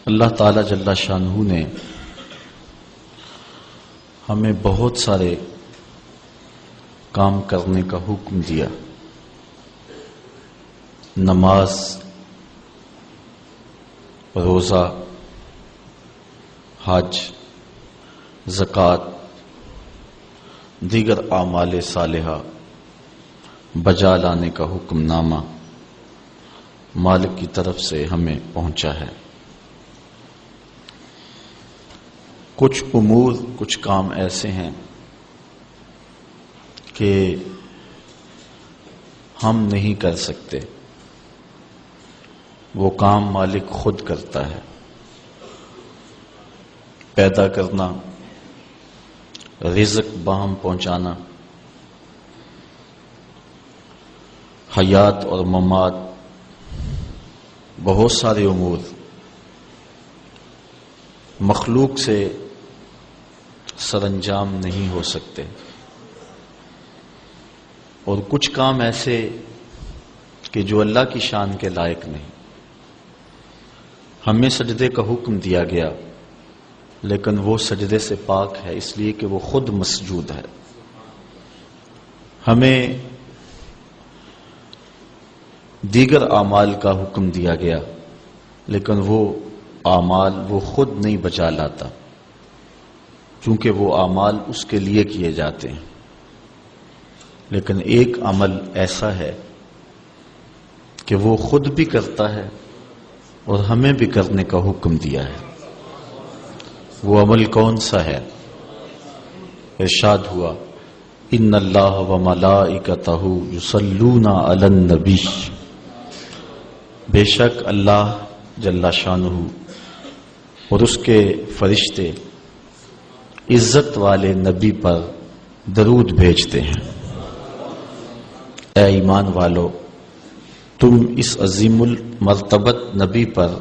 اللہ تعالی جل شانہ نے ہمیں بہت سارے کام کرنے کا حکم دیا. نماز، روزہ، حج، زکوٰۃ، دیگر اعمال صالحہ بجا لانے کا حکم نامہ مالک کی طرف سے ہمیں پہنچا ہے. کچھ امور، کچھ کام ایسے ہیں کہ ہم نہیں کر سکتے، وہ کام مالک خود کرتا ہے. پیدا کرنا، رزق باہم پہنچانا، حیات اور ممات، بہت سارے امور مخلوق سے سر انجام نہیں ہو سکتے. اور کچھ کام ایسے کہ جو اللہ کی شان کے لائق نہیں. ہمیں سجدے کا حکم دیا گیا لیکن وہ سجدے سے پاک ہے اس لیے کہ وہ خود مسجود ہے. ہمیں دیگر اعمال کا حکم دیا گیا لیکن وہ اعمال وہ خود نہیں بچا لاتا، چونکہ وہ اعمال اس کے لیے کیے جاتے ہیں. لیکن ایک عمل ایسا ہے کہ وہ خود بھی کرتا ہے اور ہمیں بھی کرنے کا حکم دیا ہے. وہ عمل کون سا ہے؟ ارشاد ہوا، ان اللہ وملائکتہ یصلون علی النبی، بے شک اللہ جل شانہ اور اس کے فرشتے عزت والے نبی پر درود بھیجتے ہیں. اے ایمان والو، تم اس عظیم المرتبت نبی پر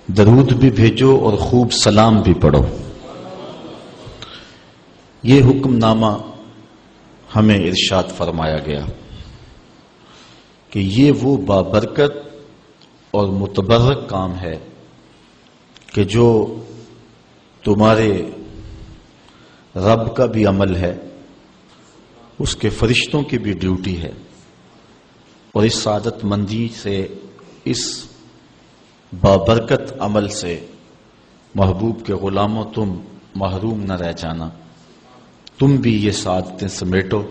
درود بھی بھیجو اور خوب سلام بھی پڑھو. یہ حکم نامہ ہمیں ارشاد فرمایا گیا کہ یہ وہ بابرکت اور متبرک کام ہے کہ جو تمہارے رب کا بھی عمل ہے، اس کے فرشتوں کی بھی ڈیوٹی ہے، اور اس سعادت مندی سے، اس بابرکت عمل سے محبوب کے غلاموں تم محروم نہ رہ جانا. تم بھی یہ سعادتیں سمیٹو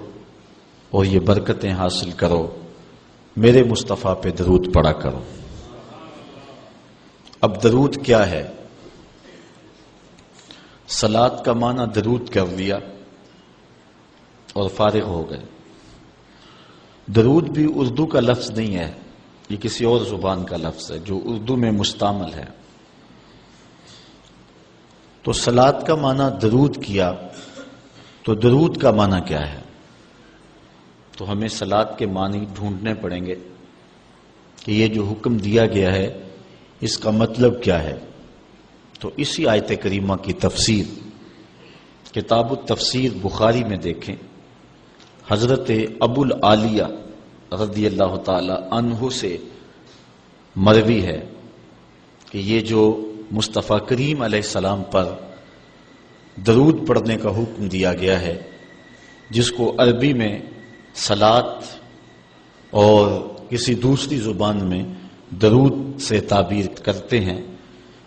اور یہ برکتیں حاصل کرو. میرے مصطفیٰ پہ درود پڑھا کرو. اب درود کیا ہے؟ صلاۃ کا معنی درود کر لیا اور فارغ ہو گئے. درود بھی اردو کا لفظ نہیں ہے، یہ کسی اور زبان کا لفظ ہے جو اردو میں مستعمل ہے. تو صلاۃ کا معنی درود کیا تو درود کا معنی کیا ہے؟ تو ہمیں صلاۃ کے معنی ڈھونڈنے پڑیں گے کہ یہ جو حکم دیا گیا ہے اس کا مطلب کیا ہے. تو اسی آیت کریمہ کی تفسیر کتاب التفسیر بخاری میں دیکھیں. حضرت ابو العالیہ رضی اللہ تعالی عنہ سے مروی ہے کہ یہ جو مصطفیٰ کریم علیہ السلام پر درود پڑھنے کا حکم دیا گیا ہے، جس کو عربی میں صلاۃ اور کسی دوسری زبان میں درود سے تعبیر کرتے ہیں،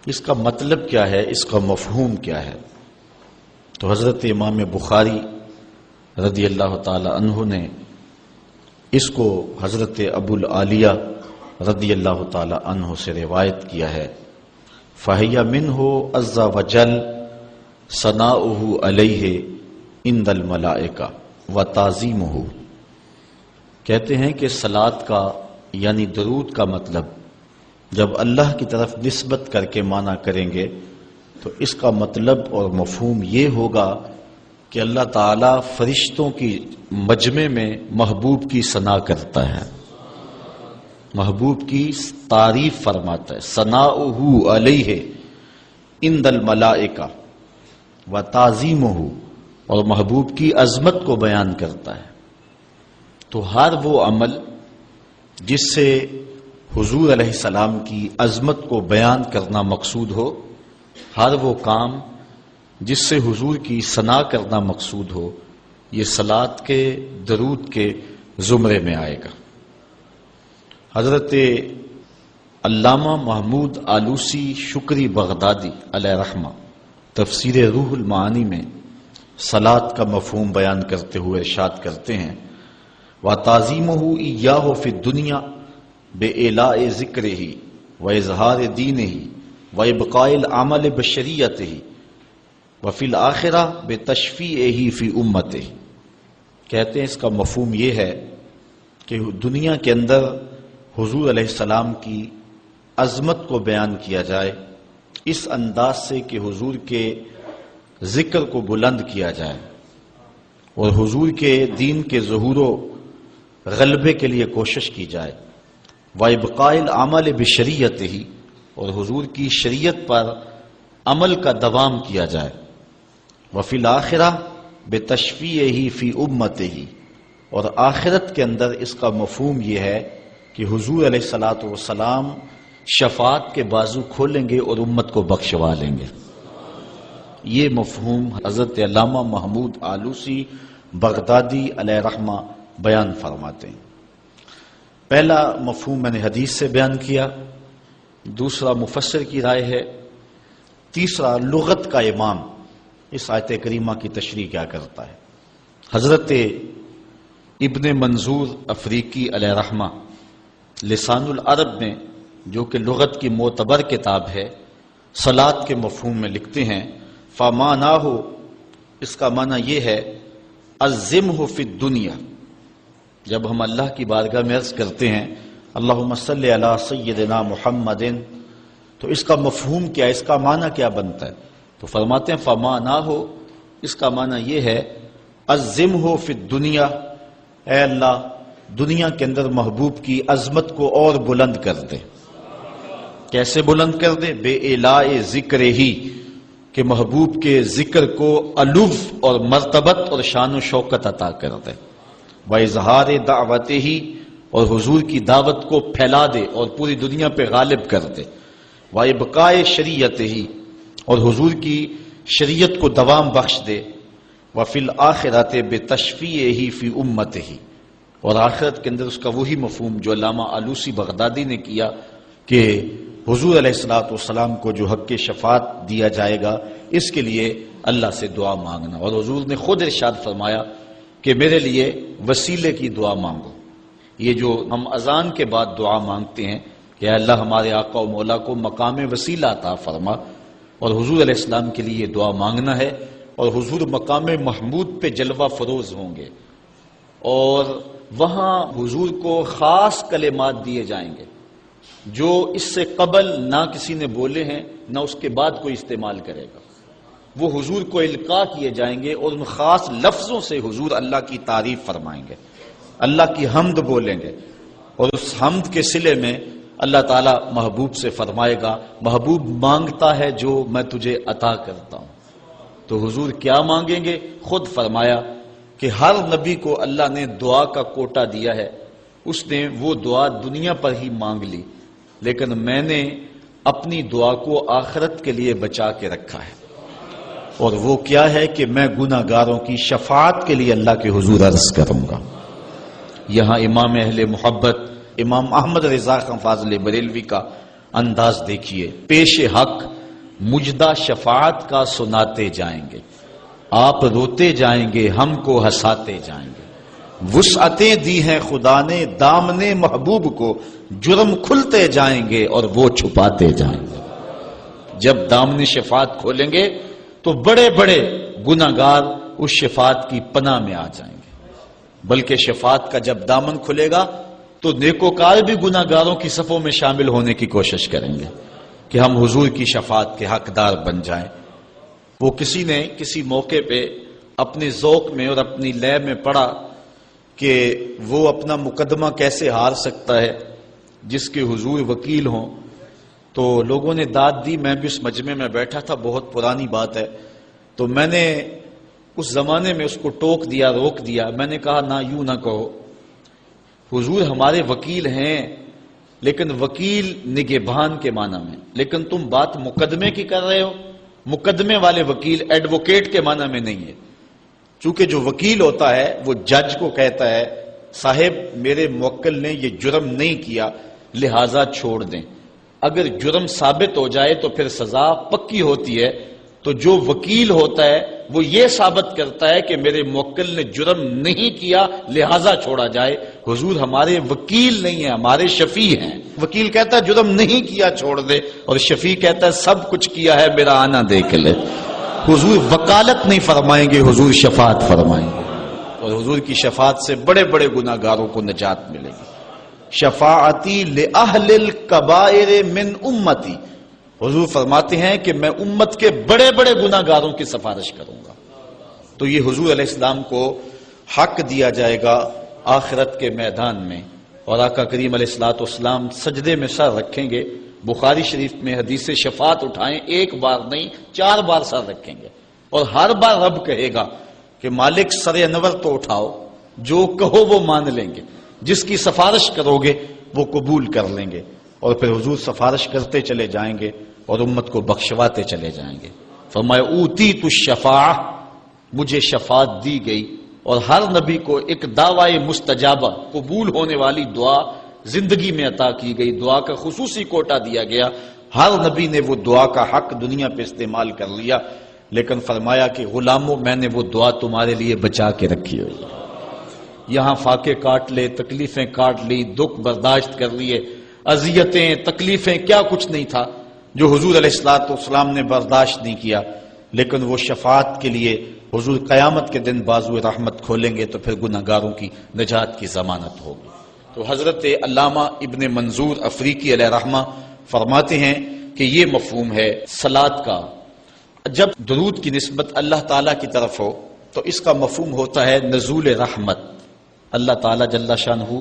اس کا مطلب کیا ہے، اس کا مفہوم کیا ہے. تو حضرت امام بخاری رضی اللہ تعالی عنہ نے اس کو حضرت ابو العالیہ رضی اللہ تعالی عنہ سے روایت کیا ہے. فَهِيَ مِنْهُ عَزَّ وَجَلَّ ثَنَاؤُهُ عَلَيْهِ عِنْدَ الْمَلَائِكَةِ وَتَعْظِيمُهُ. کہتے ہیں کہ صلاۃ کا یعنی درود کا مطلب جب اللہ کی طرف نسبت کر کے معنی کریں گے تو اس کا مطلب اور مفہوم یہ ہوگا کہ اللہ تعالی فرشتوں کی مجمع میں محبوب کی ثنا کرتا ہے، محبوب کی تعریف فرماتا ہے. ثناؤہ علیہ عند الملائکہ وتعظیمہ، اور محبوب کی عظمت کو بیان کرتا ہے. تو ہر وہ عمل جس سے حضور علیہ السلام کی عظمت کو بیان کرنا مقصود ہو، ہر وہ کام جس سے حضور کی ثنا کرنا مقصود ہو، یہ صلاۃ کے درود کے زمرے میں آئے گا۔ حضرت علامہ محمود آلوسی شکری بغدادی علیہ رحمہ تفسیر روح المعانی میں صلاۃ کا مفہوم بیان کرتے ہوئے ارشاد کرتے ہیں وَتَعْظِيمُهُ إِيَّاهُ فِي الدُّنْيَا بِإِعْلَاءِ ذِكْرِهِ وَإِظْهَارِ دِينِهِ وَإِبْقَاءِ الْعَمَلِ بِشَرِيعَتِهِ وَفِي الْآخِرَةِ بِتَشْفِيعِهِ فِي أُمَّتِهِ۔ کہتے ہیں اس کا مفہوم یہ ہے کہ دنیا کے اندر حضور علیہ السلام کی عظمت کو بیان کیا جائے اس انداز سے کہ حضور کے ذکر کو بلند کیا جائے اور حضور کے دین کے ظہور و غلبے کے لیے کوشش کی جائے، وَإِبْقَاءِ الْعَمَلِ بِشَرِيعَتِهِ اور حضور کی شریعت پر عمل کا دوام کیا جائے، وَفِي الْآخِرَةِ بِتَشْفِيعِهِ فِي أُمَّتِهِ اور آخرت کے اندر اس کا مفہوم یہ ہے کہ حضور علیہ السلام شفاعت کے بازو کھولیں گے اور امت کو بخشوا لیں گے۔ یہ مفہوم حضرت علامہ محمود آلوسی بغدادی علیہ رحمہ بیان فرماتے ہیں۔ پہلا مفہوم میں نے حدیث سے بیان کیا، دوسرا مفسر کی رائے ہے، تیسرا لغت کا امام اس آیت کریمہ کی تشریح کیا کرتا ہے۔ حضرت ابن منظور افریقی علیہ رحمہ لسان العرب میں جو کہ لغت کی معتبر کتاب ہے صلاۃ کے مفہوم میں لکھتے ہیں فَمَانَاهُ اس کا معنی یہ ہے عَظِّمْهُ فِي الدُّنْيَا، جب ہم اللہ کی بارگاہ میں عرض کرتے ہیں اللہم صلی علی سیدنا محمد تو اس کا مفہوم کیا، اس کا معنی کیا بنتا ہے؟ تو فرماتے ہیں فَمَانَاهُ اس کا معنی یہ ہے عَظِّمْهُ فِي الدُّنْيَا، اے اللہ دنیا کے اندر محبوب کی عظمت کو اور بلند کر دے۔ کیسے بلند کر دے؟ بے اعلاء ذکر ہی، کہ محبوب کے ذکر کو علو اور مرتبت اور شان و شوکت عطا کر دے، وَإِظْهَارِ دَعْوَتِهِ اور حضور کی دعوت کو پھیلا دے اور پوری دنیا پہ غالب کر دے، وَإِبْقَاءِ شَرِيعَتِهِ اور حضور کی شریعت کو دوام بخش دے، وَفِي الْآخِرَةِ بِتَشْفِيعِهِ فِي أُمَّتِهِ اور آخرت کے اندر اس کا وہی مفہوم جو علامہ آلوسی بغدادی نے کیا کہ حضور علیہ السلام کو جو حق شفاعت دیا جائے گا اس کے لیے اللہ سے دعا مانگنا، اور حضور نے خود ارشاد فرمایا کہ میرے لیے وسیلے کی دعا مانگو۔ یہ جو ہم اذان کے بعد دعا مانگتے ہیں کہ اللہ ہمارے آقا و مولا کو مقام وسیلہ عطا فرما، اور حضور علیہ السلام کے لیے یہ دعا مانگنا ہے، اور حضور مقام محمود پہ جلوہ فروز ہوں گے اور وہاں حضور کو خاص کلمات دیے جائیں گے جو اس سے قبل نہ کسی نے بولے ہیں نہ اس کے بعد کوئی استعمال کرے گا، وہ حضور کو القاء کیے جائیں گے اور ان خاص لفظوں سے حضور اللہ کی تعریف فرمائیں گے، اللہ کی حمد بولیں گے، اور اس حمد کے صلے میں اللہ تعالیٰ محبوب سے فرمائے گا محبوب مانگتا ہے جو میں تجھے عطا کرتا ہوں۔ تو حضور کیا مانگیں گے؟ خود فرمایا کہ ہر نبی کو اللہ نے دعا کا کوٹا دیا ہے، اس نے وہ دعا دنیا پر ہی مانگ لی، لیکن میں نے اپنی دعا کو آخرت کے لیے بچا کے رکھا ہے، اور وہ کیا ہے کہ میں گناہ گاروں کی شفاعت کے لیے اللہ کے حضور عرض کروں گا۔ یہاں امام اہل محبت امام احمد رضا خان فاضل بریلوی کا انداز دیکھیے، پیش حق مجدہ شفاعت کا سناتے جائیں گے، آپ روتے جائیں گے ہم کو ہنساتے جائیں گے، وسعتیں دی ہیں خدا نے دامن محبوب کو، جرم کھلتے جائیں گے اور وہ چھپاتے جائیں گے۔ جب دامن شفاعت کھولیں گے تو بڑے بڑے گناہگار اس شفاعت کی پناہ میں آ جائیں گے، بلکہ شفاعت کا جب دامن کھلے گا تو نیکوکار بھی گناہگاروں کی صفوں میں شامل ہونے کی کوشش کریں گے کہ ہم حضور کی شفاعت کے حقدار بن جائیں۔ وہ کسی نے کسی موقع پہ اپنے ذوق میں اور اپنی لے میں پڑھا کہ وہ اپنا مقدمہ کیسے ہار سکتا ہے جس کے حضور وکیل ہوں، تو لوگوں نے داد دی، میں بھی اس مجمع میں بیٹھا تھا، بہت پرانی بات ہے، تو میں نے اس زمانے میں اس کو ٹوک دیا، روک دیا، میں نے کہا نہ یوں نہ کہو، حضور ہمارے وکیل ہیں، لیکن وکیل نگہبان کے معنی میں. لیکن تم بات مقدمے کی کر رہے ہو، مقدمے والے وکیل ایڈوکیٹ کے معنی میں نہیں ہے. چونکہ جو وکیل ہوتا ہے وہ جج کو کہتا ہے صاحب میرے موکل نے یہ جرم نہیں کیا لہذا چھوڑ دیں. اگر جرم ثابت ہو جائے تو پھر سزا پکی ہوتی ہے. تو جو وکیل ہوتا ہے وہ یہ ثابت کرتا ہے کہ میرے موکل نے جرم نہیں کیا لہذا چھوڑا جائے. حضور ہمارے وکیل نہیں ہیں، ہمارے شفیع ہیں. وکیل کہتا ہے جرم نہیں کیا چھوڑ دے، اور شفیع کہتا ہے سب کچھ کیا ہے میرا آنا دیکھ لے. حضور وکالت نہیں فرمائیں گے، حضور شفاعت فرمائیں گے، اور حضور کی شفاعت سے بڑے بڑے گناہگاروں کو نجات ملے گی. شفاعتی لأہل الکبائر من امتی. حضور فرماتے ہیں کہ میں امت کے بڑے بڑے گناہگاروں کی سفارش کروں گا. تو یہ حضور علیہ السلام کو حق دیا جائے گا آخرت کے میدان میں. اور آقا کریم علیہ الصلوۃ والسلام سجدے میں سر رکھیں گے. بخاری شریف میں حدیث شفاعت اٹھائیں، ایک بار نہیں 4 بار سر رکھیں گے، اور ہر بار رب کہے گا کہ مالک سر انور تو اٹھاؤ، جو کہو وہ مان لیں گے، جس کی سفارش کرو گے وہ قبول کر لیں گے. اور پھر حضور سفارش کرتے چلے جائیں گے اور امت کو بخشواتے چلے جائیں گے. فرمایا اوتیت الشفاعہ، مجھے شفاعت دی گئی. اور ہر نبی کو ایک دعوی مستجابہ، قبول ہونے والی دعا زندگی میں عطا کی گئی. دعا کا خصوصی کوٹا دیا گیا. ہر نبی نے وہ دعا کا حق دنیا پہ استعمال کر لیا، لیکن فرمایا کہ غلاموں میں نے وہ دعا تمہارے لیے بچا کے رکھی ہوئی. یہاں فاقے کاٹ لے، تکلیفیں کاٹ لی، دکھ برداشت کر لیے، اذیتیں تکلیفیں کیا کچھ نہیں تھا جو حضور علیہ الصلوۃ والسلام نے برداشت نہیں کیا. لیکن وہ شفاعت کے لیے حضور قیامت کے دن بازو رحمت کھولیں گے تو پھر گناہگاروں کی نجات کی ضمانت ہوگی. تو حضرت علامہ ابن منظور افریقی علیہ رحمہ فرماتے ہیں کہ یہ مفہوم ہے صلاۃ کا. جب درود کی نسبت اللہ تعالیٰ کی طرف ہو تو اس کا مفہوم ہوتا ہے نزول رحمت. اللہ تعالیٰ جل شانہ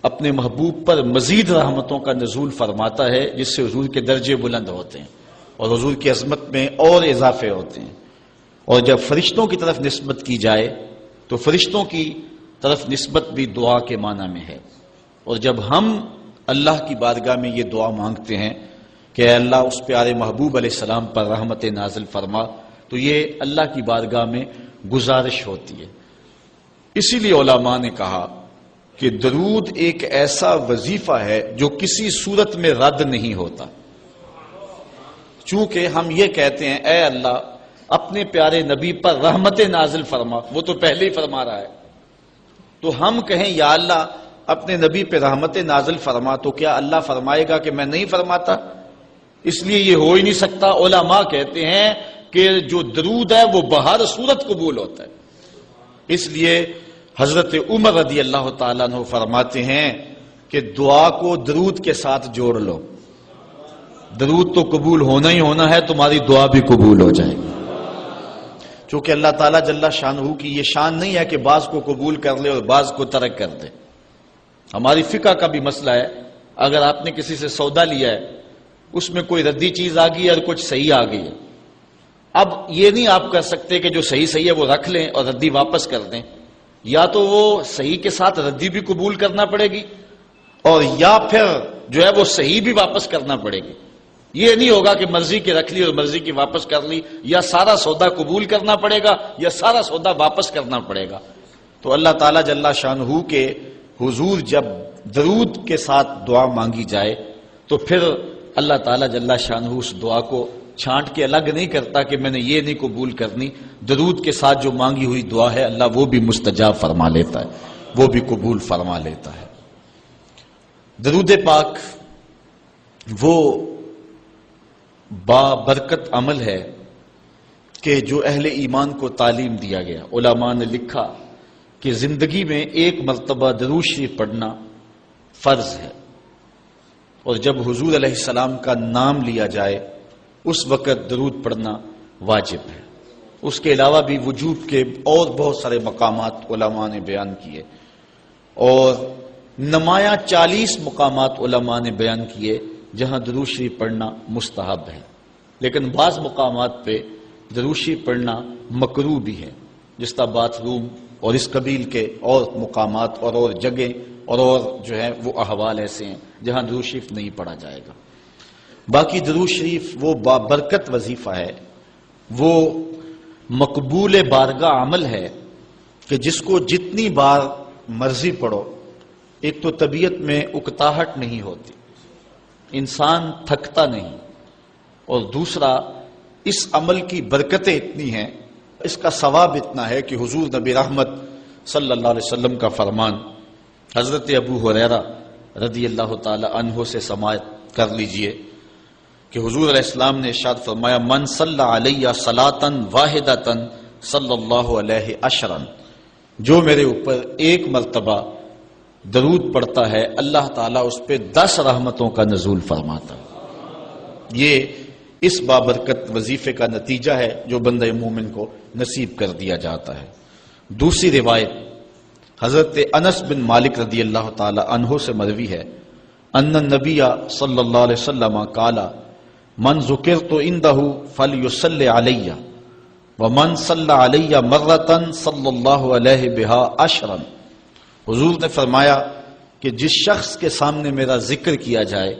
اپنے محبوب پر مزید رحمتوں کا نزول فرماتا ہے، جس سے حضور کے درجے بلند ہوتے ہیں اور حضور کی عظمت میں اور اضافے ہوتے ہیں. اور جب فرشتوں کی طرف نسبت کی جائے تو فرشتوں کی طرف نسبت بھی دعا کے معنی میں ہے. اور جب ہم اللہ کی بارگاہ میں یہ دعا مانگتے ہیں کہ اے اللہ اس پیارے محبوب علیہ السلام پر رحمت نازل فرما، تو یہ اللہ کی بارگاہ میں گزارش ہوتی ہے. اسی لیے علماء نے کہا کہ درود ایک ایسا وظیفہ ہے جو کسی صورت میں رد نہیں ہوتا. چونکہ ہم یہ کہتے ہیں اے اللہ اپنے پیارے نبی پر رحمت نازل فرما، وہ تو پہلے ہی فرما رہا ہے. تو ہم کہیں یا اللہ اپنے نبی پہ رحمت نازل فرما، تو کیا اللہ فرمائے گا کہ میں نہیں فرماتا؟ اس لیے یہ ہو ہی نہیں سکتا. علماء کہتے ہیں کہ جو درود ہے وہ بہر صورت قبول ہوتا ہے. اس لیے حضرت عمر رضی اللہ تعالیٰ عنہ فرماتے ہیں کہ دعا کو درود کے ساتھ جوڑ لو. درود تو قبول ہونا ہی ہونا ہے، تمہاری دعا بھی قبول ہو جائے گی. چونکہ اللہ تعالیٰ جل شانہ کی یہ شان نہیں ہے کہ بعض کو قبول کر لے اور بعض کو ترک کر دے. ہماری فقہ کا بھی مسئلہ ہے. اگر آپ نے کسی سے سودا لیا ہے، اس میں کوئی ردی چیز آ گئی ہے اور کچھ صحیح آ گئی ہے، اب یہ نہیں آپ کر سکتے کہ جو صحیح صحیح ہے وہ رکھ لیں اور ردی واپس کر دیں. یا تو وہ صحیح کے ساتھ ردی بھی قبول کرنا پڑے گی، اور یا پھر جو ہے وہ صحیح بھی واپس کرنا پڑے گی. یہ نہیں ہوگا کہ مرضی کی رکھ لی اور مرضی کی واپس کر لی. یا سارا سودا قبول کرنا پڑے گا یا سارا سودا واپس کرنا پڑے گا. تو اللہ تعالیٰ جل شانہ کے حضور جب درود کے ساتھ دعا مانگی جائے تو پھر اللہ تعالیٰ جل شانہ اس دعا کو چھانٹ کے الگ نہیں کرتا کہ میں نے یہ نہیں قبول کرنی. درود کے ساتھ جو مانگی ہوئی دعا ہے اللہ وہ بھی مستجاب فرما لیتا ہے، وہ بھی قبول فرما لیتا ہے. درود پاک وہ بابرکت عمل ہے کہ جو اہل ایمان کو تعلیم دیا گیا. علماء نے لکھا کہ زندگی میں ایک مرتبہ درود شریف پڑھنا فرض ہے، اور جب حضور علیہ السلام کا نام لیا جائے اس وقت درود پڑھنا واجب ہے. اس کے علاوہ بھی وجوب کے اور بہت سارے مقامات علماء نے بیان کیے، اور نمایاں 40 مقامات علماء نے بیان کیے جہاں درود شریف پڑھنا مستحب ہے. لیکن بعض مقامات پہ درود شریف پڑھنا مکروہ بھی ہے، جس طرح باتھ روم اور اس قبیل کے اور مقامات اور جگہیں اور جو ہے وہ احوال ایسے ہیں جہاں درود شریف نہیں پڑھا جائے گا۔ باقی درود شریف وہ بابرکت وظیفہ ہے، وہ مقبول بارگاہ عمل ہے کہ جس کو جتنی بار مرضی پڑھو، ایک تو طبیعت میں اکتاہٹ نہیں ہوتی، انسان تھکتا نہیں، اور دوسرا اس عمل کی برکتیں اتنی ہیں، اس کا ثواب اتنا ہے کہ حضور نبی رحمت صلی اللہ علیہ وسلم کا فرمان حضرت ابو ہریرہ رضی اللہ تعالی عنہ سے سماعت کر لیجئے کہ حضور علیہ السلام نے ارشاد فرمایا من صلی علیہ صلاۃ واحدۃ صلی اللہ علیہ عشرا، جو میرے اوپر ایک مرتبہ درود پڑھتا ہے اللہ تعالیٰ اس پہ 10 رحمتوں کا نزول فرماتا ہے۔ یہ اس بابرکت وظیفے کا نتیجہ ہے جو بندہ مومن کو نصیب کر دیا جاتا ہے۔ دوسری روایت حضرت انس بن مالک رضی اللہ تعالی عنہ سے مروی ہے ان النبی صلی اللہ علیہ وسلم قال من ذکرت عنده فلیصلی علی ومن صلی علی مرۃ صلی اللہ علیہ بها عشرا، حضور نے فرمایا کہ جس شخص کے سامنے میرا ذکر کیا جائے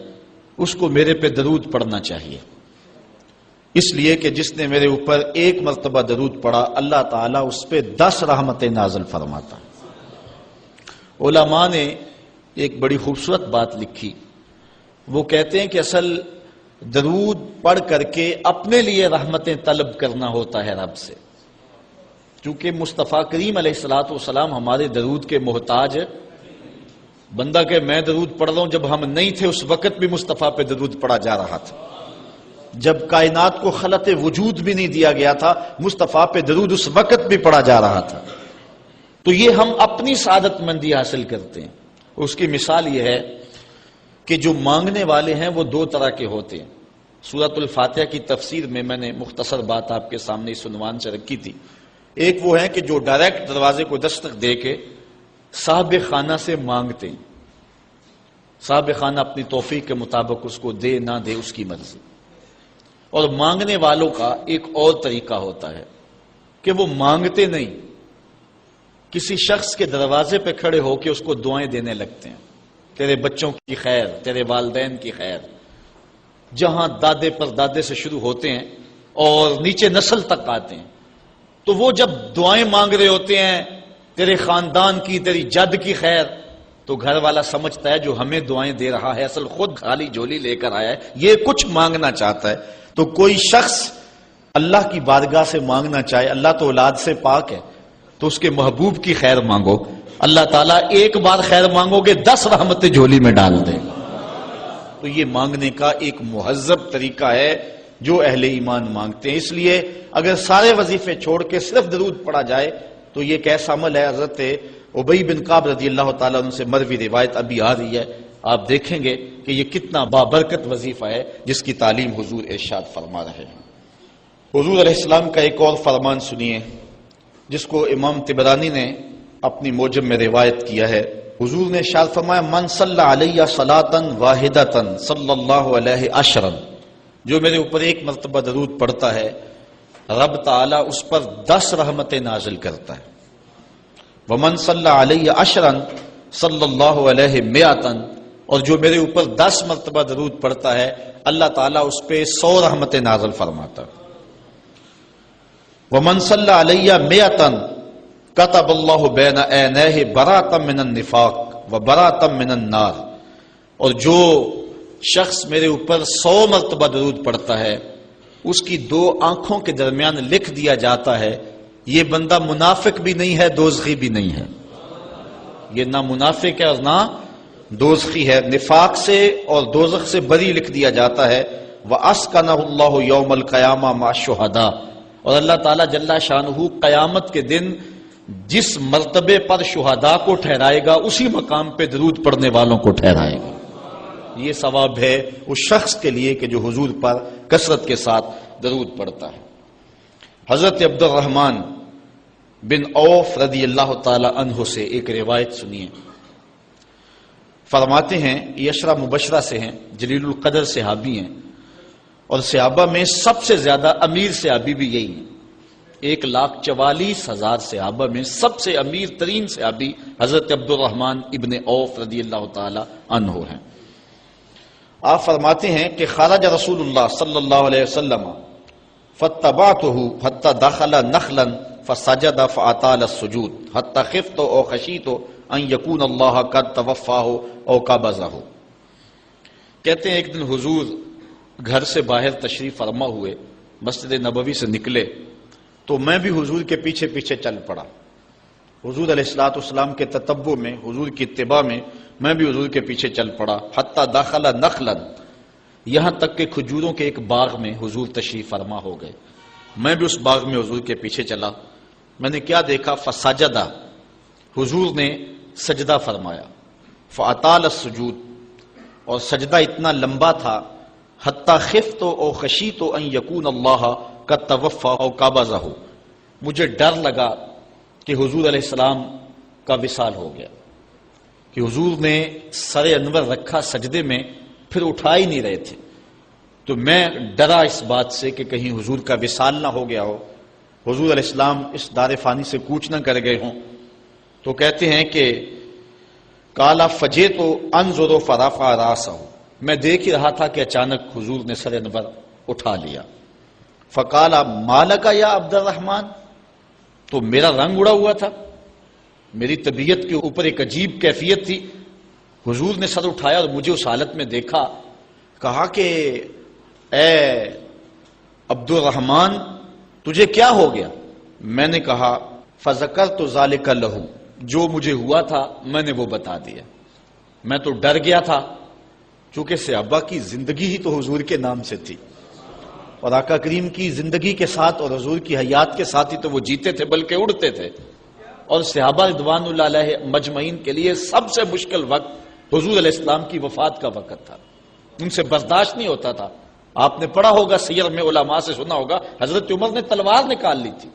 اس کو میرے پہ درود پڑھنا چاہیے، اس لیے کہ جس نے میرے اوپر ایک مرتبہ درود پڑھا اللہ تعالیٰ اس پہ 10 رحمتیں نازل فرماتا۔ علماء نے ایک بڑی خوبصورت بات لکھی، وہ کہتے ہیں کہ اصل درود پڑھ کر کے اپنے لیے رحمتیں طلب کرنا ہوتا ہے رب سے، کیونکہ مصطفیٰ کریم علیہ الصلوۃ والسلام ہمارے درود کے محتاج ہے۔ بندہ کہ میں درود پڑھ رہا ہوں، جب ہم نہیں تھے اس وقت بھی مصطفیٰ پہ درود پڑھا جا رہا تھا، جب کائنات کو خلق وجود بھی نہیں دیا گیا تھا مصطفیٰ پہ درود اس وقت بھی پڑھا جا رہا تھا۔ تو یہ ہم اپنی سعادت مندی حاصل کرتے ہیں۔ اس کی مثال یہ ہے کہ جو مانگنے والے ہیں وہ 2 طرح کے ہوتے ہیں۔ سورۃ الفاتحہ کی تفسیر میں نے مختصر بات آپ کے سامنے اس عنوان سے رکھی تھی۔ ایک وہ ہے کہ جو ڈائریکٹ دروازے کو دستک دے کے صاحب خانہ سے مانگتے ہیں، صاحب خانہ اپنی توفیق کے مطابق اس کو دے نہ دے اس کی مرضی۔ اور مانگنے والوں کا ایک اور طریقہ ہوتا ہے کہ وہ مانگتے نہیں، کسی شخص کے دروازے پہ کھڑے ہو کے اس کو دعائیں دینے لگتے ہیں، تیرے بچوں کی خیر، تیرے والدین کی خیر، جہاں دادے پر دادے سے شروع ہوتے ہیں اور نیچے نسل تک آتے ہیں۔ تو وہ جب دعائیں مانگ رہے ہوتے ہیں تیرے خاندان کی، تیری جد کی خیر، تو گھر والا سمجھتا ہے جو ہمیں دعائیں دے رہا ہے اصل خود خالی جھولی لے کر آیا ہے، یہ کچھ مانگنا چاہتا ہے۔ تو کوئی شخص اللہ کی بارگاہ سے مانگنا چاہے، اللہ تو اولاد سے پاک ہے، تو اس کے محبوب کی خیر مانگو، اللہ تعالیٰ ایک بار خیر مانگو گے 10 رحمتیں جھولی میں ڈال دے گا۔ تو یہ مانگنے کا ایک مہذب طریقہ ہے جو اہل ایمان مانگتے ہیں۔ اس لیے اگر سارے وظیفے چھوڑ کے صرف درود پڑھا جائے تو یہ کیسا عمل ہے۔ حضرت ابی بن کعب رضی اللہ تعالیٰ عنہ سے مروی روایت ابھی آ رہی ہے، آپ دیکھیں گے کہ یہ کتنا بابرکت وظیفہ ہے جس کی تعلیم حضور ارشاد فرما رہے ہیں۔ حضور علیہ السلام کا ایک اور فرمان سنیے جس کو امام طبرانی نے اپنی موجم میں روایت کیا ہے۔ حضور نے ارشاد فرمایا من صلی علیہ صلاۃ واحدۃ صلی اللہ علیہ عشرا، جو میرے اوپر ایک مرتبہ درود پڑھتا ہے رب تعالیٰ اس پر 10 رحمتیں نازل کرتا ہے۔ ومن صلی علیہ عشرا صلی اللہ علیہ مئۃ، اور جو میرے اوپر 10 مرتبہ درود پڑھتا ہے اللہ تعالیٰ اس پہ 100 رحمتیں نازل فرماتا ہے۔ ومن صلی علیہ مئۃ کتب اللہ بین عینیہ براۃ من النفاق وبراۃ من النار، اور جو شخص میرے اوپر 100 مرتبہ درود پڑھتا ہے اس کی 2 آنکھوں کے درمیان لکھ دیا جاتا ہے یہ بندہ منافق بھی نہیں ہے دوزخی بھی نہیں ہے، یہ نہ منافق ہے اور نہ دوزخی ہے، نفاق سے اور دوزخ سے بری لکھ دیا جاتا ہے۔ وَأَسْكَنَهُ اللَّهُ يَوْمَ الْقِيَامَةِ مَعَ الشُّهَدَاءِ، اور اللہ تعالیٰ جل شانہ قیامت کے دن جس مرتبے پر شہداء کو ٹھہرائے گا اسی مقام پہ درود پڑھنے والوں کو ٹھہرائے گا۔ یہ ثواب ہے اس شخص کے لیے کہ جو حضور پر کثرت کے ساتھ درود پڑھتا ہے۔ حضرت عبد الرحمن بن عوف رضی اللہ تعالی عنہ سے ایک روایت سنیے، فرماتے ہیں یہ عشرہ مبشرہ سے ہیں، جلیل القدر صحابی ہیں، اور صحابہ میں سب سے زیادہ امیر صحابی بھی یہی ہیں۔ 1,44,000 صحابہ میں سب سے امیر ترین صحابی حضرت عبد الرحمن ابن عوف رضی اللہ تعالی عنہ ہیں۔ آپ فرماتے ہیں کہ خرج رسول اللہ صلی اللہ علیہ وسلم فاتبعته حتى دخل نخلا فسجد فاطال السجود حتى خفت او خشیت ان يكون الله قد توفاه او قبضه۔ کہتے ہیں ایک دن حضور گھر سے باہر تشریف فرما ہوئے، مسجد نبوی سے نکلے تو میں بھی حضور کے پیچھے پیچھے چل پڑا۔ حضور علیہ الصلوۃ والسلام کے تتبع میں، حضور کی اتباع میں میں بھی حضور کے پیچھے چل پڑا۔ حتی داخل نخلا، یہاں تک کہ کھجوروں کے ایک باغ میں حضور تشریف فرما ہو گئے، میں بھی اس باغ میں حضور کے پیچھے چلا۔ میں نے کیا دیکھا؟ فسجدہ، حضور نے سجدہ فرمایا، فاطال السجود، اور سجدہ اتنا لمبا تھا، حتی خفت او خشیت ان یکون اللہ قد توفی او قبضہ، مجھے ڈر لگا کہ حضور علیہ السلام کا وصال ہو گیا، کہ حضور نے سر انور رکھا سجدے میں، پھر اٹھا ہی نہیں رہے تھے، تو میں ڈرا اس بات سے کہ کہیں حضور کا وصال نہ ہو گیا ہو، حضور علیہ السلام اس دار فانی سے کوچ نہ کر گئے ہوں۔ تو کہتے ہیں کہ کالا فجیت انظر فرفع راسہ، میں دیکھ ہی رہا تھا کہ اچانک حضور نے سر انور اٹھا لیا۔ فقالا مالک یا عبد الرحمن، تو میرا رنگ اڑا ہوا تھا، میری طبیعت کے اوپر ایک عجیب کیفیت تھی۔ حضور نے سر اٹھایا اور مجھے اس حالت میں دیکھا، کہا کہ اے عبد الرحمن تجھے کیا ہو گیا؟ میں نے کہا فذکرت ذالک لہ، جو مجھے ہوا تھا میں نے وہ بتا دیا، میں تو ڈر گیا تھا، چونکہ صحابہ کی زندگی ہی تو حضور کے نام سے تھی، اور آقا کریم کی زندگی کے ساتھ اور حضور کی حیات کے ساتھ ہی تو وہ جیتے تھے بلکہ اڑتے تھے، اور صحابہ رضوان اللہ علیہ مجمعین کے لیے سب سے مشکل وقت حضور علیہ السلام کی وفات کا وقت تھا، ان سے برداشت نہیں ہوتا تھا۔ آپ نے پڑھا ہوگا، سیر میں علماء سے سنا ہوگا، حضرت عمر نے تلوار نکال لی تھی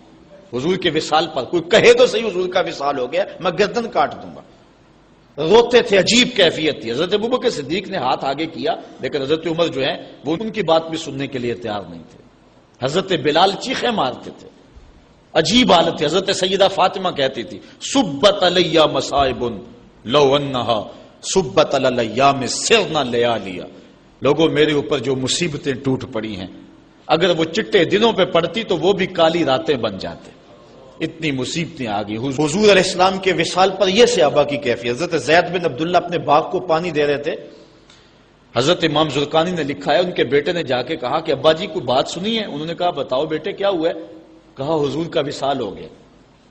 حضور کے وصال پر، کوئی کہے تو صحیح حضور کا وصال ہو گیا، میں گردن کاٹ دوں گا، روتے تھے، عجیب کیفیت تھی۔ حضرت ابوبکر صدیق نے ہاتھ آگے کیا، لیکن حضرت عمر جو ہیں وہ ان کی بات بھی سننے کے لیے تیار نہیں تھے۔ حضرت بلال چیخیں مارتے تھے، عجیب حالت تھی۔ حضرت سیدہ فاطمہ کہتی تھی سبت علی مصائب لو انہا سبت علی الایام سرنا لیالیا، لوگوں میرے اوپر جو مصیبتیں ٹوٹ پڑی ہیں، اگر وہ چٹے دنوں پہ پڑتی تو وہ بھی کالی راتیں بن جاتے، اتنی مصیبتیں آ گئی۔ حضور علیہ السلام کے وصال پر یہ صحابہ کی کیفیت۔ حضرت زید بن عبداللہ اپنے باغ کو پانی دے رہے تھے، حضرت امام زرقانی نے لکھا ہے ان کے بیٹے نے جا کے کہا کہ ابا جی کوئی بات سنی ہے؟ انہوں نے کہا بتاؤ بیٹے کیا ہوا ہے؟ کہا حضور کا وصال ہو گیا۔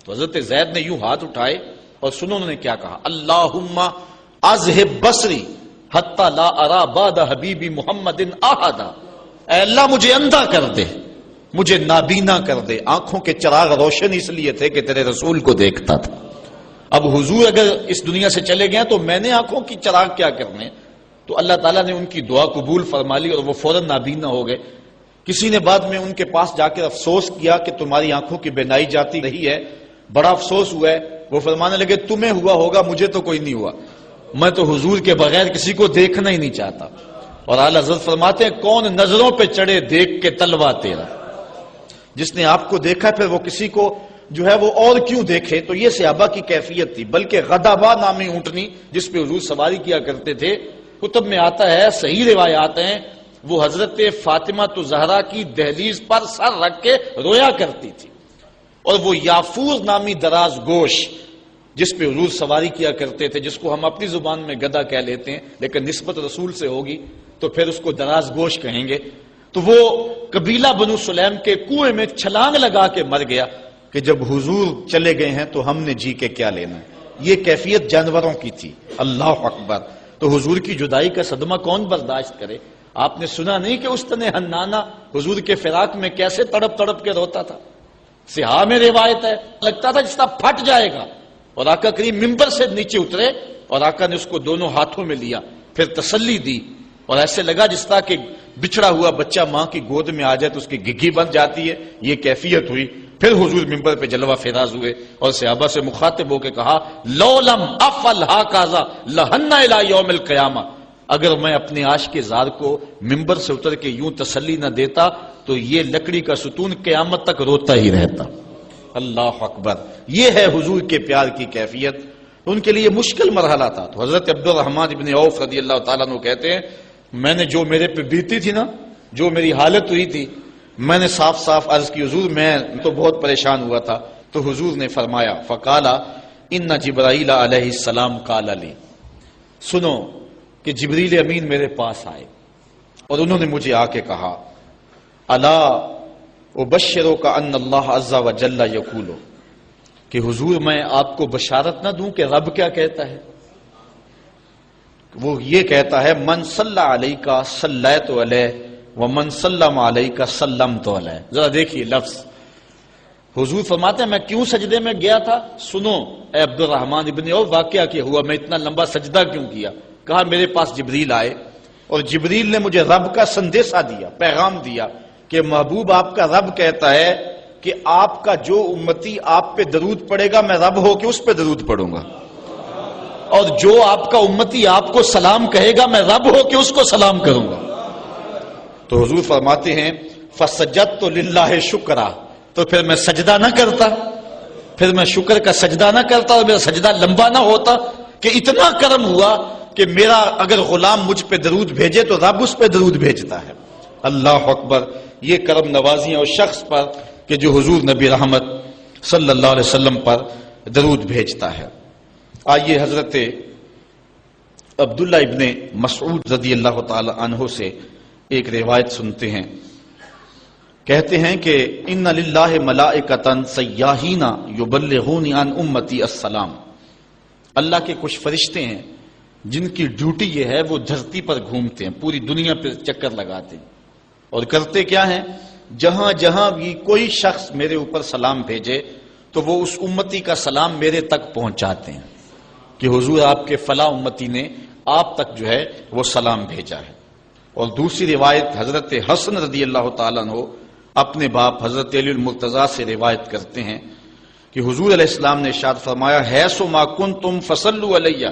تو حضرت زید نے یوں ہاتھ اٹھائے اور سنو انہوں نے کیا کہا، اللہم اذہب بصری حتی لا ارا بعد حبیبی محمد احدا، اے اللہ مجھے اندھا کر دے، مجھے نابینا کر دے، آنکھوں کے چراغ روشن اس لیے تھے کہ تیرے رسول کو دیکھتا تھا، اب حضور اگر اس دنیا سے چلے گئے تو میں نے آنکھوں کی چراغ کیا کرنے؟ تو اللہ تعالیٰ نے ان کی دعا قبول فرما لی اور وہ فوراً نابینا ہو گئے۔ کسی نے بعد میں ان کے پاس جا کر افسوس کیا کہ تمہاری آنکھوں کی بینائی جاتی رہی ہے، بڑا افسوس ہوا ہے۔ وہ فرمانے لگے تمہیں ہوا ہوگا، مجھے تو کوئی نہیں ہوا، میں تو حضور کے بغیر کسی کو دیکھنا ہی نہیں چاہتا۔ اور اعلیٰ حضرت فرماتے ہیں کون نظروں پہ چڑھے دیکھ کے تلوا تیرا، جس نے آپ کو دیکھا پھر وہ کسی کو جو ہے وہ اور کیوں دیکھے۔ تو یہ صحابہ کی کیفیت تھی۔ بلکہ غدابہ نامی اونٹنی جس پہ حضور سواری کیا کرتے تھے، کتب میں آتا ہے، صحیح روایات ہیں، وہ حضرت فاطمہ الزہرا کی دہلیز پر سر رکھ کے رویا کرتی تھی، اور وہ یافور نامی دراز گوش جس پہ حضور سواری کیا کرتے تھے، جس کو ہم اپنی زبان میں گدھا کہہ لیتے ہیں لیکن نسبت رسول سے ہوگی تو پھر اس کو دراز گوش کہیں گے، تو وہ قبیلہ بنو سلیم کے کنویں میں چھلانگ لگا کے مر گیا کہ جب حضور چلے گئے ہیں تو ہم نے جی کے کیا لینا ہے۔ یہ کیفیت جانوروں کی تھی۔ اللہ اکبر۔ تو حضور کی جدائی کا صدمہ کون برداشت کرے؟ آپ نے سنا نہیں کہ اس طرح حنانہ حضور کے فراق میں کیسے تڑپ تڑپ کے روتا تھا؟ صحاح میں روایت ہے، لگتا تھا جس طرح پھٹ جائے گا، اور آقا کریم ممبر سے نیچے اترے اور آقا نے اس کو دونوں ہاتھوں میں لیا، پھر تسلی دی، اور ایسے لگا جس طرح کہ بچھڑا ہوا بچہ ماں کی گود میں آ جائے تو اس کی گگھی بن جاتی ہے، یہ کیفیت ہوئی۔ پھر حضور ممبر پہ جلوہ فراز ہوئے اور صحابہ سے مخاطب ہو کے کہا لو لم افعل ھکذا لھن الی یوم القیامہ، اگر میں اپنے عاشق زار کو ممبر سے اتر کے یوں تسلی نہ دیتا تو یہ لکڑی کا ستون قیامت تک روتا ہی رہتا۔ اللہ اکبر، یہ ہے حضور کے پیار کی کیفیت۔ ان کے لیے مشکل مرحلہ تھا، تو حضرت عبد الرحمن ابن عوف رضی اللہ تعالیٰ عنہ کہتے ہیں میں نے جو میرے پہ بیتی تھی نا، جو میری حالت ہوئی تھی، میں نے صاف صاف عرض کی حضور میں تو بہت پریشان ہوا تھا، تو حضور نے فرمایا فقالا ان جبرائیل علیہ السلام قال لی، سنو کہ جبریل امین میرے پاس آئے اور انہوں نے مجھے آ کے کہا الا ابشرک ان اللہ عز وجل یقول، کہ حضور میں آپ کو بشارت نہ دوں کہ رب کیا کہتا ہے؟ وہ یہ کہتا ہے من صلی علیک صلیت علیہ ومن سلم علیک سلمت علیہ۔ ذرا دیکھیے لفظ، حضور فرماتے ہیں میں کیوں سجدے میں گیا تھا؟ سنو اے عبد الرحمن ابن عوف واقعہ کیا ہوا، میں اتنا لمبا سجدہ کیوں کیا؟ کہا میرے پاس جبریل آئے اور جبریل نے مجھے رب کا سندیشہ دیا، پیغام دیا کہ محبوب آپ کا رب کہتا ہے کہ آپ کا جو امتی آپ پہ درود پڑے گا میں رب ہو کے اس پہ درود پڑھوں گا، اور جو آپ کا امتی آپ کو سلام کہے گا میں رب ہو کے اس کو سلام کروں گا۔ تو حضور فرماتے ہیں فسجدت للہ شکرا، تو پھر میں سجدہ نہ کرتا، پھر میں شکر کا سجدہ نہ کرتا اور میرا سجدہ لمبا نہ ہوتا کہ اتنا کرم ہوا کہ میرا اگر غلام مجھ پہ درود بھیجے تو رب اس پہ درود بھیجتا ہے۔ اللہ اکبر، یہ کرم نوازیاں اس شخص پر کہ جو حضور نبی رحمت صلی اللہ علیہ وسلم پر درود بھیجتا ہے۔ آئیے حضرت عبداللہ ابن مسعود رضی اللہ تعالی عنہ سے ایک روایت سنتے ہیں، کہتے ہیں کہ ان للہ ملائکۃ سیاحین یبلغون عن امتی السلام، اللہ کے کچھ فرشتے ہیں جن کی ڈیوٹی یہ ہے وہ دھرتی پر گھومتے ہیں، پوری دنیا پہ چکر لگاتے ہیں، اور کرتے کیا ہیں؟ جہاں جہاں بھی کوئی شخص میرے اوپر سلام بھیجے تو وہ اس امتی کا سلام میرے تک پہنچاتے ہیں کہ حضور آپ کے فلاں امتی نے آپ تک جو ہے وہ سلام بھیجا ہے۔ اور دوسری روایت حضرت حسن رضی اللہ تعالیٰ عنہ اپنے باپ حضرت علی المرتضیٰ سے روایت کرتے ہیں کہ حضور علیہ السلام نے ارشاد فرمایا حیث ما کنتم فصلوا علی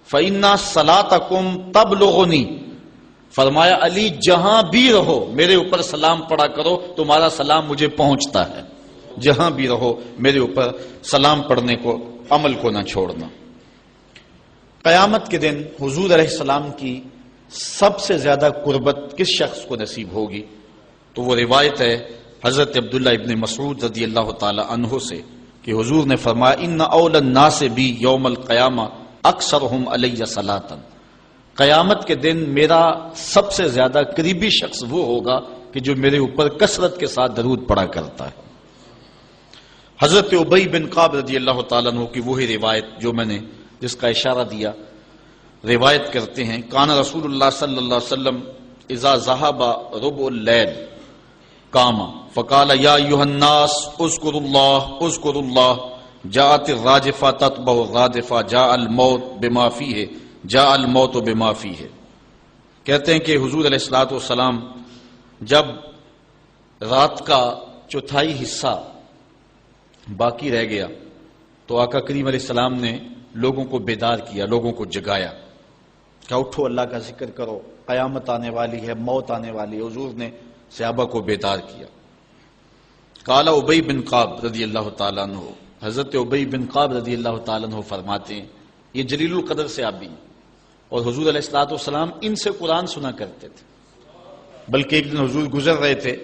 فإن صلاتکم تبلغنی، فرمایا علی جہاں بھی رہو میرے اوپر سلام پڑھا کرو، تمہارا سلام مجھے پہنچتا ہے، جہاں بھی رہو میرے اوپر سلام پڑھنے کو عمل کو نہ چھوڑنا۔ قیامت کے دن حضور علیہ السلام کی سب سے زیادہ قربت کس شخص کو نصیب ہوگی؟ تو وہ روایت ہے حضرت عبداللہ ابن مسعود رضی اللہ تعالی عنہ سے کہ حضور نے فرمایا ان اول الناس بی یوم القیامہ اکثرہم علی صلاۃ، قیامت کے دن میرا سب سے زیادہ قریبی شخص وہ ہوگا کہ جو میرے اوپر کثرت کے ساتھ درود پڑھا کرتا ہے۔ حضرت ابی بن کعب رضی اللہ تعالیٰ عنہ کی وہی روایت جو میں نے جس کا اشارہ دیا، روایت کرتے ہیں کان رسول اللہ صلی اللہ علیہ وسلم اذا ذهب ربع اللیل قام فقال یا ایھا الناس اذکروا اللہ جاءت الراجفہ تتبع الرادفہ جاء الموت بما فیہ جاء الموت بما فیہ۔ کہتے ہیں کہ حضور علیہ الصلوۃ والسلام جب رات کا چوتھائی حصہ باقی رہ گیا تو آقا کریم علیہ السلام نے لوگوں کو بیدار کیا، لوگوں کو جگایا کہ اٹھو اللہ کا ذکر کرو، قیامت آنے والی ہے، موت آنے والی ہے۔ حضور نے صحابہ کو بیدار کیا۔ قال ابی بن کعب رضی اللہ تعالیٰ عنہ، حضرت ابی بن کعب رضی اللہ تعالیٰ عنہ فرماتے ہیں یہ جلیل القدر سے آبی ہیں اور حضور علیہ الصلوۃ والسلام ان سے قرآن سنا کرتے تھے، بلکہ ایک دن حضور گزر رہے تھے،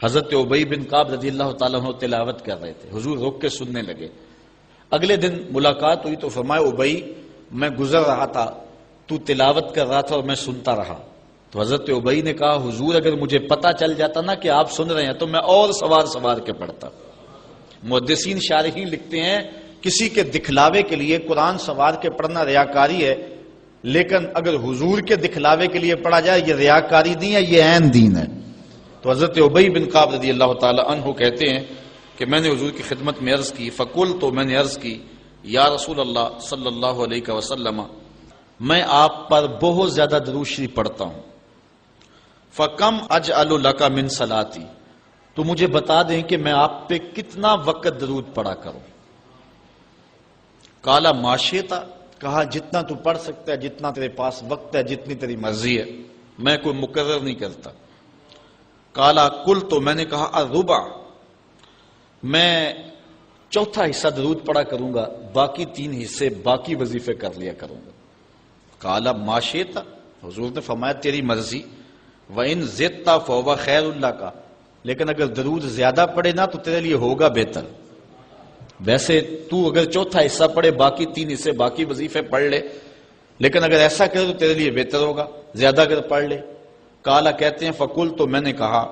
حضرت ابی بن کعب رضی اللہ تعالیٰ عنہ تلاوت کر رہے تھے، حضور رک کے سننے لگے۔ اگلے دن ملاقات ہوئی تو فرمایا ابی میں گزر رہا تھا، تو تلاوت کر رہا تھا اور میں سنتا رہا۔ تو حضرت ابی نے کہا حضور اگر مجھے پتہ چل جاتا نا کہ آپ سن رہے ہیں تو میں اور سوار کے پڑھتا۔ محدثین شارحین لکھتے ہیں کسی کے دکھلاوے کے لیے قرآن سوار کے پڑھنا ریاکاری ہے، لیکن اگر حضور کے دکھلاوے کے لیے پڑھا جائے یہ ریاکاری نہیں ہے، یہ عین دین ہے۔ تو حضرت ابی بن کعب رضی اللہ تعالی عنہ کہتے ہیں کہ میں نے حضور کی خدمت میں عرض کی فقلت، تو میں نے عرض کی یا رسول اللہ صلی اللہ علیہ وسلم میں آپ پر بہت زیادہ درود شریف پڑھتا ہوں، فکم اجعل لک من صلاتی، تو مجھے بتا دیں کہ میں آپ پہ کتنا وقت درود پڑھا کروں۔ قال ما شئت، کہا جتنا تو پڑھ سکتا ہے، جتنا تیرے پاس وقت ہے، جتنی تیری مرضی ہے، میں کوئی مقرر نہیں کرتا۔ قال قلت، تو میں نے کہا الربع، میں چوتھا حصہ درود پڑھا کروں گا، باقی 3 حصے باقی وظیفے کر لیا کروں گا۔ قال ما شئت، حضور نے فرمایا تیری مرضی، وَإِن زِدْتَ فَهُوَ خَيْرٌ لَكَ، لیکن اگر درود زیادہ پڑھے نا تو تیرے لیے ہوگا بہتر۔ ویسے تو اگر چوتھا حصہ پڑھے، باقی 3 حصے باقی وظیفے پڑھ لے، لیکن اگر ایسا کرے تو تیرے لیے بہتر ہوگا، زیادہ اگر پڑھ لے۔ قال کہتے ہیں فقلت، تو میں نے کہا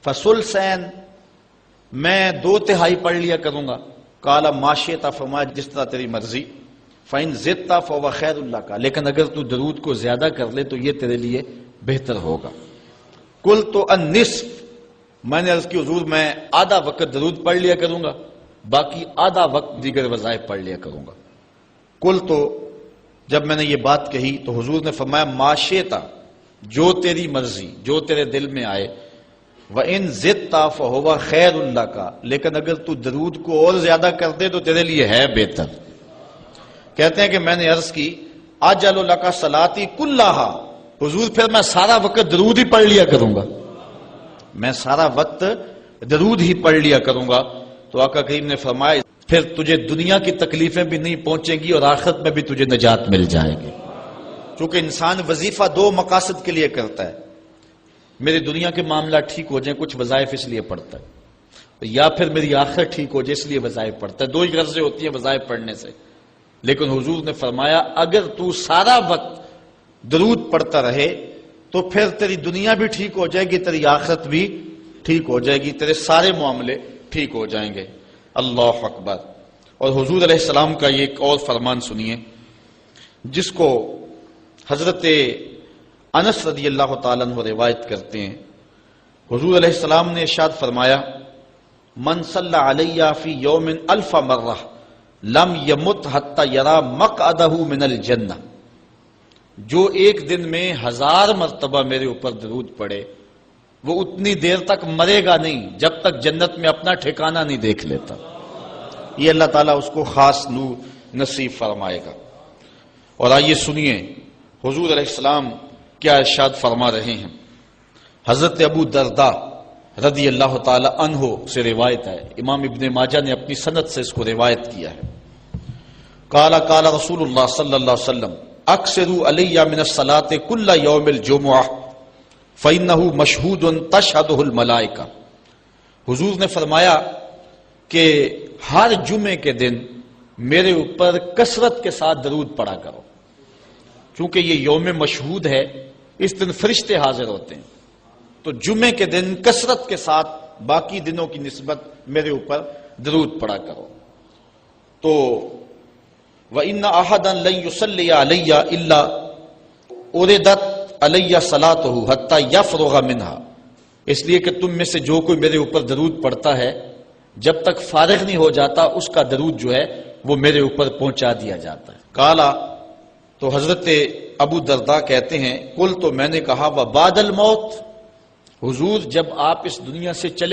فثلثین، میں 2/3 پڑھ لیا کروں گا۔ قال ما شئت، فرمایا جس طرح تیری مرضی۔ فَإِن زِدْتَ فَهُوَ خَيْرٌ لَكَ، لیکن اگر تو درود کو زیادہ کر لے تو یہ تیرے لیے بہتر ہوگا۔ قلت النصف، میں نے عرض کی حضور میں آدھا وقت درود پڑھ لیا کروں گا، باقی آدھا وقت دیگر وظائف پڑھ لیا کروں گا۔ قلت، جب میں نے یہ بات کہی تو حضور نے فرمایا ما شئت، جو تیری مرضی، جو تیرے دل میں آئے۔ وَإِن زِدْتَ فَهُوَ خَيْرٌ لَكَ، لیکن اگر تو درود کو اور زیادہ کر دے تو تیرے لیے ہے بہتر۔ کہتے ہیں کہ میں نے عرض کی اجل لک صلاتی کلھا، حضور پھر میں سارا وقت درود ہی پڑھ لیا کروں گا، میں سارا وقت درود ہی پڑھ لیا کروں گا۔ تو آقا کریم نے فرمایا پھر تجھے دنیا کی تکلیفیں بھی نہیں پہنچیں گی اور آخرت میں بھی تجھے نجات مل جائے گی، کیونکہ انسان وظیفہ 2 مقاصد کے لیے کرتا ہے۔ میری دنیا کے معاملات ٹھیک ہو جائیں، کچھ وظائف اس لیے پڑھتا ہے، یا پھر میری آخرت ٹھیک ہو جائے اس لیے وظائف پڑھتا ہے۔ 2 ہی غرضیں ہوتی ہیں وظائف پڑھنے سے۔ لیکن حضور نے فرمایا اگر تو سارا وقت درود پڑھتا رہے تو پھر تیری دنیا بھی ٹھیک ہو جائے گی، تیری آخرت بھی ٹھیک ہو جائے گی، تیرے سارے معاملے ٹھیک ہو جائیں گے۔ اللہ اکبر۔ اور حضور علیہ السلام کا یہ ایک اور فرمان سنیے جس کو حضرت انس رضی اللہ تعالیٰ عنہ روایت کرتے ہیں۔ حضور علیہ السلام نے ارشاد فرمایا من صلی علی فی یوم 1000 مرہ لم یمت حتی یری مقعدہ من الجنہ، جو ایک دن میں 1000 مرتبہ میرے اوپر درود پڑے وہ اتنی دیر تک مرے گا نہیں جب تک جنت میں اپنا ٹھکانہ نہیں دیکھ لیتا۔ یہ اللہ تعالیٰ اس کو خاص نور نصیب فرمائے گا۔ اور آئیے سنیے حضور علیہ السلام کیا ارشاد فرما رہے ہیں۔ حضرت ابو درداء رضی اللہ تعالی عنہ سے روایت ہے، امام ابن ماجہ نے اپنی سند سے اس کو روایت کیا ہے۔ قال قال رسول اللہ صلی اللہ علیہ وسلم اکثروا علی من الصلاۃ کل یوم الجمعہ فإنہ مشہود تشہدہ الملائکہ، حضور نے فرمایا کہ ہر جمعے کے دن میرے اوپر کثرت کے ساتھ درود پڑھا کرو، چونکہ یہ یوم مشہود ہے، اس دن فرشتے حاضر ہوتے ہیں، تو جمعے کے دن کثرت کے ساتھ باقی دنوں کی نسبت میرے اوپر درود پڑھا کرو۔ تو وَإِنَّ أَحَدًا لَن يُصَلِّيَ عَلَيَّ إِلَّا أُرِدَتْ عَلَيَّ صَلَاتُهُ حَتَّى يَفْرُغَ مِنْهَا، اس لیے کہ تم میں سے جو کوئی میرے اوپر درود پڑھتا ہے جب تک فارغ نہیں ہو جاتا اس کا درود جو ہے وہ میرے اوپر پہنچا دیا جاتا ہے۔ قالا، تو حضرت ابو درداء کہتے ہیں قل، تو میں نے کہا وَبَعْدَ الْمَوْتِ، حضور جب آپ اس دنیا سے چلے